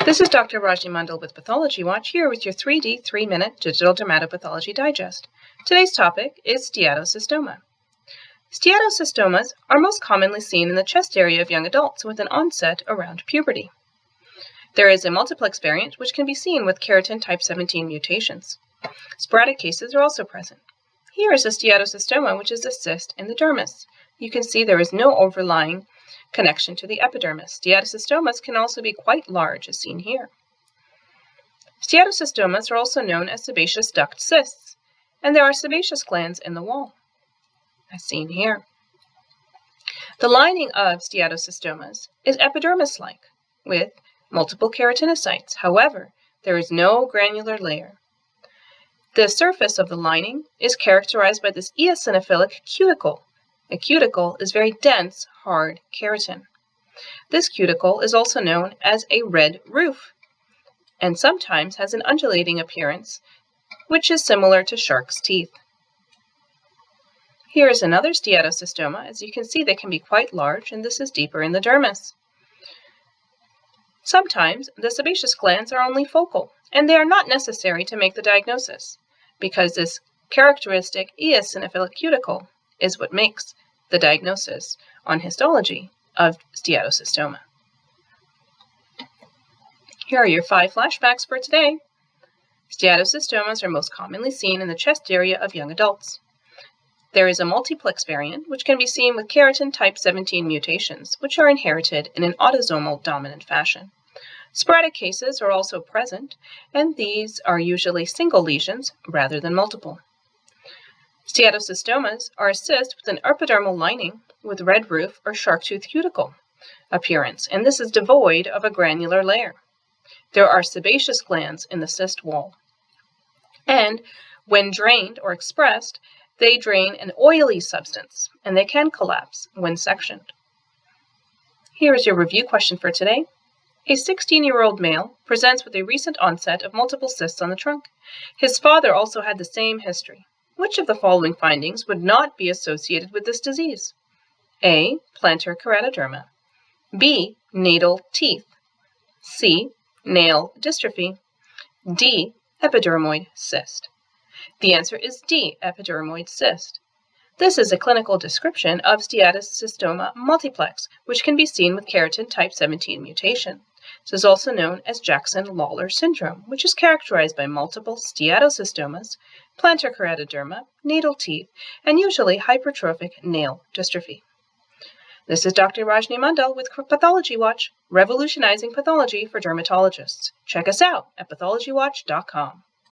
This is Dr. Rajni Mandal with Pathology Watch, here with your 3D 3-minute digital dermatopathology digest. Today's topic is steatocystoma. Steatocystomas are most commonly seen in the chest area of young adults with an onset around puberty. There is a multiplex variant which can be seen with keratin type 17 mutations. Sporadic cases are also present. Here is a steatocystoma, which is a cyst in the dermis. You can see there is no overlying connection to the epidermis. Steatocystomas can also be quite large, as seen here. Steatocystomas are also known as sebaceous duct cysts, and there are sebaceous glands in the wall, as seen here. The lining of steatocystomas is epidermis-like, with multiple keratinocytes. However, there is no granular layer. The surface of the lining is characterized by this eosinophilic cuticle. A cuticle is very dense, hard keratin. This cuticle is also known as a red roof, and sometimes has an undulating appearance, which is similar to shark's teeth. Here is another steatocystoma. As you can see, they can be quite large, and this is deeper in the dermis. Sometimes the sebaceous glands are only focal, and they are not necessary to make the diagnosis, because this characteristic eosinophilic cuticle is what makes the diagnosis on histology of steatocystoma. Here are your 5 flashbacks for today. Steatocystomas are most commonly seen in the chest area of young adults. There is a multiplex variant which can be seen with keratin type 17 mutations, which are inherited in an autosomal dominant fashion. Sporadic cases are also present, and these are usually single lesions rather than multiple. Steatocystomas are a cyst with an epidermal lining with red roof or shark tooth cuticle appearance, and this is devoid of a granular layer. There are sebaceous glands in the cyst wall, and when drained or expressed, they drain an oily substance, and they can collapse when sectioned. Here is your review question for today. A 16-year-old male presents with a recent onset of multiple cysts on the trunk. His father also had the same history. Which of the following findings would not be associated with this disease? A. Plantar keratoderma. B. Natal teeth. C. Nail dystrophy. D. Epidermoid cyst. The answer is D. Epidermoid cyst. This is a clinical description of steatocystoma multiplex, which can be seen with keratin type 17 mutation. This is also known as Jackson-Lawler syndrome, which is characterized by multiple steatocystomas, plantar keratoderma, natal teeth, and usually hypertrophic nail dystrophy. This is Dr. Rajni Mandal with Pathology Watch, revolutionizing pathology for dermatologists. Check us out at pathologywatch.com.